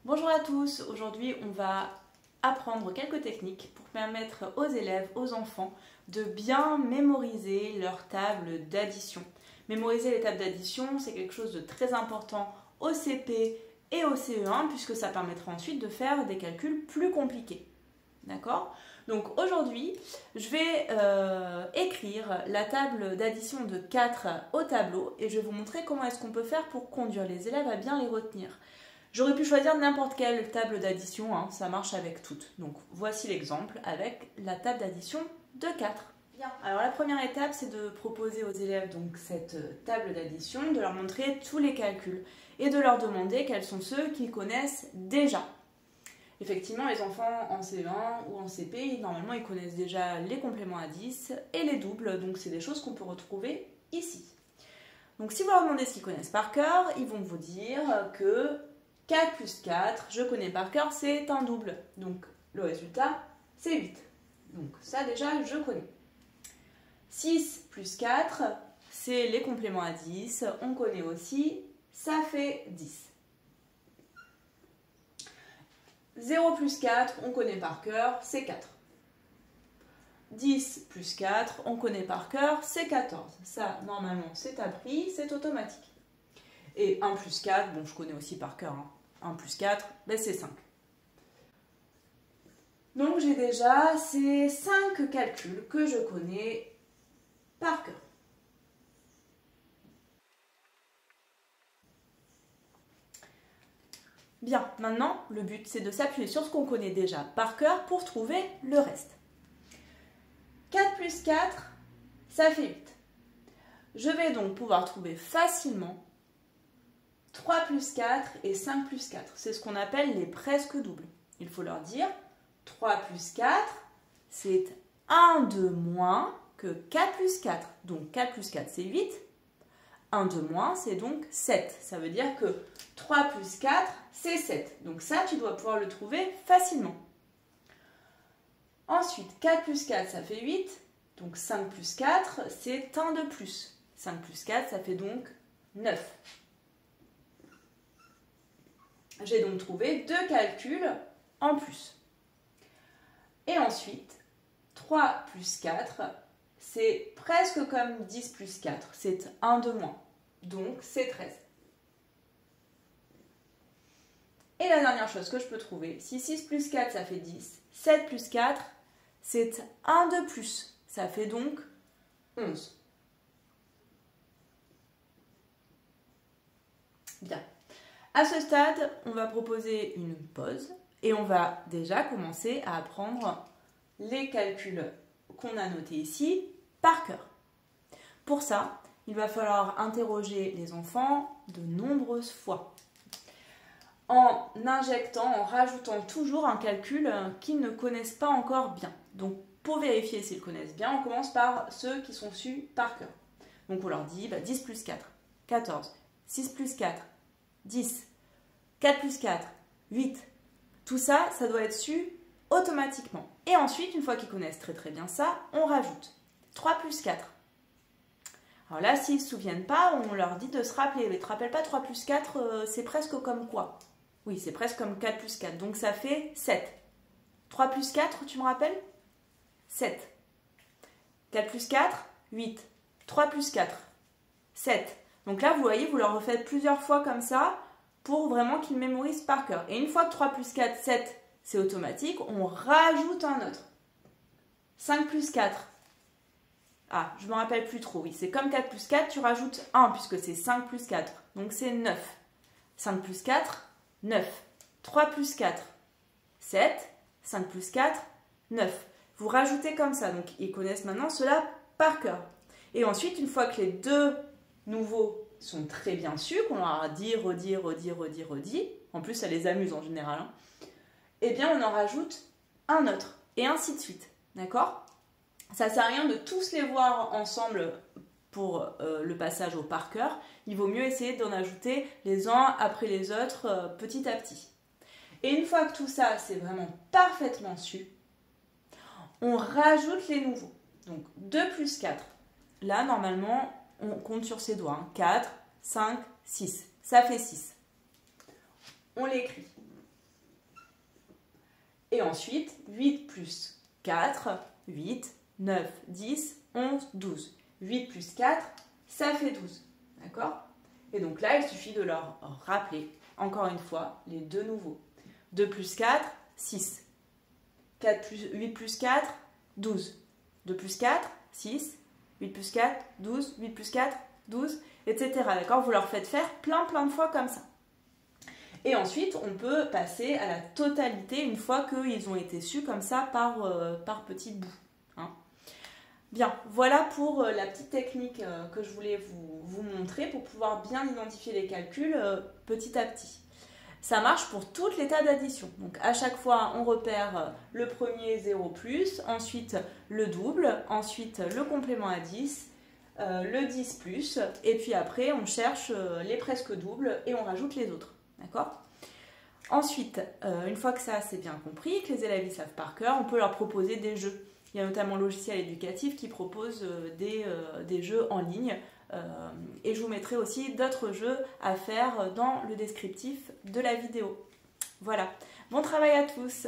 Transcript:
Bonjour à tous, aujourd'hui on va apprendre quelques techniques pour permettre aux élèves, aux enfants de bien mémoriser leur table d'addition. Mémoriser les tables d'addition, c'est quelque chose de très important au CP et au CE1 puisque ça permettra ensuite de faire des calculs plus compliqués. D'accord ? Donc aujourd'hui, je vais écrire la table d'addition de 4 au tableau et je vais vous montrer comment est-ce qu'on peut faire pour conduire les élèves à bien les retenir. J'aurais pu choisir n'importe quelle table d'addition, hein, ça marche avec toutes. Donc voici l'exemple avec la table d'addition de 4. Bien. Alors la première étape, c'est de proposer aux élèves donc cette table d'addition, de leur montrer tous les calculs et de leur demander quels sont ceux qu'ils connaissent déjà. Effectivement, les enfants en CE1 ou en CP, normalement, ils connaissent déjà les compléments à 10 et les doubles, donc c'est des choses qu'on peut retrouver ici. Donc si vous leur demandez ce qu'ils connaissent par cœur, ils vont vous dire que 4 plus 4, je connais par cœur, c'est un double. Donc le résultat, c'est 8. Donc ça déjà, je connais. 6 plus 4, c'est les compléments à 10, on connaît aussi, ça fait 10. 0 plus 4, on connaît par cœur, c'est 4. 10 plus 4, on connaît par cœur, c'est 14. Ça, normalement, c'est appris, c'est automatique. Et 1 plus 4, bon, je connais aussi par cœur. 1 plus 4, ben c'est 5. Donc, j'ai déjà ces 5 calculs que je connais par cœur. Bien, maintenant, le but, c'est de s'appuyer sur ce qu'on connaît déjà par cœur pour trouver le reste. 4 plus 4, ça fait 8. Je vais donc pouvoir trouver facilement 3 plus 4 et 5 plus 4. C'est ce qu'on appelle les presque doubles. Il faut leur dire 3 plus 4, c'est 1 de moins que 4 plus 4. Donc 4 plus 4, c'est 8. 1 de moins, c'est donc 7. Ça veut dire que 3 plus 4, c'est 7. Donc ça, tu dois pouvoir le trouver facilement. Ensuite, 4 plus 4, ça fait 8. Donc 5 plus 4, c'est 1 de plus. 5 plus 4, ça fait donc 9. J'ai donc trouvé 2 calculs en plus. Et ensuite, 3 plus 4, c'est presque comme 10 plus 4. C'est 1 de moins. Donc c'est 13. Et la dernière chose que je peux trouver, si 6 plus 4, ça fait 10. 7 plus 4, c'est 1 de plus. Ça fait donc 11. Bien. À ce stade, on va proposer une pause et on va déjà commencer à apprendre les calculs qu'on a notés ici par cœur. Pour ça, il va falloir interroger les enfants de nombreuses fois en injectant, en rajoutant toujours un calcul qu'ils ne connaissent pas encore bien. Donc, pour vérifier s'ils connaissent bien, on commence par ceux qui sont sus par cœur. Donc, on leur dit 10 plus 4, 14, 6 plus 4, 10, 4 plus 4, 8. Tout ça, ça doit être su automatiquement. Et ensuite, une fois qu'ils connaissent très très bien ça, on rajoute 3 plus 4. Alors là, s'ils ne se souviennent pas, on leur dit de se rappeler. Mais tu ne te rappelles pas, 3 plus 4, c'est presque comme quoi? Oui, c'est presque comme 4 plus 4. Donc ça fait 7. 3 plus 4, tu me rappelles? 7. 4 plus 4, 8. 3 plus 4, 7. Donc là, vous voyez, vous leur refaites plusieurs fois comme ça pour vraiment qu'ils mémorisent par cœur. Et une fois que 3 plus 4, 7, c'est automatique, on rajoute un autre. 5 plus 4. Ah, je ne me rappelle plus trop. Oui, c'est comme 4 plus 4, tu rajoutes 1 puisque c'est 5 plus 4. Donc c'est 9. 5 plus 4, 9. 3 plus 4, 7. 5 plus 4, 9. Vous rajoutez comme ça. Donc ils connaissent maintenant cela par cœur. Et ensuite, une fois que les deux nouveaux sont très bien sus, qu'on leur a dit, redit, en plus ça les amuse en général, eh bien on en rajoute un autre, et ainsi de suite, d'accord? Ça ne sert à rien de tous les voir ensemble pour le passage au par cœur, il vaut mieux essayer d'en ajouter les uns après les autres petit à petit. Et une fois que tout ça c'est vraiment parfaitement su, on rajoute les nouveaux. Donc 2 plus 4, là normalement on compte sur ses doigts, 4, 5, 6, ça fait 6. On l'écrit. Et ensuite, 8 plus 4, 8, 9, 10, 11, 12. 8 plus 4, ça fait 12. D'accord? Et donc là, il suffit de leur rappeler, encore une fois, les deux nouveaux. 2 plus 4, 6. 8 plus 4, 12. 2 plus 4, 6. 8 plus 4, 12. 8 plus 4, 12, etc. D'accord? Vous leur faites faire plein de fois comme ça. Et ensuite, on peut passer à la totalité une fois qu'ils ont été sus comme ça par petits bouts. Hein. Bien, voilà pour la petite technique que je voulais vous montrer pour pouvoir bien identifier les calculs petit à petit. Ça marche pour toutes les tas d'addition. Donc à chaque fois, on repère le premier 0 plus, ensuite le double, ensuite le complément à 10, le 10 plus, et puis après, on cherche les presque doubles et on rajoute les autres. D'accord ? Ensuite, une fois que ça c'est bien compris, que les élèves ils savent par cœur, on peut leur proposer des jeux. Il y a notamment Logiciel Éducatif qui propose des jeux en ligne. Et je vous mettrai aussi d'autres jeux à faire dans le descriptif de la vidéo. Voilà, bon travail à tous!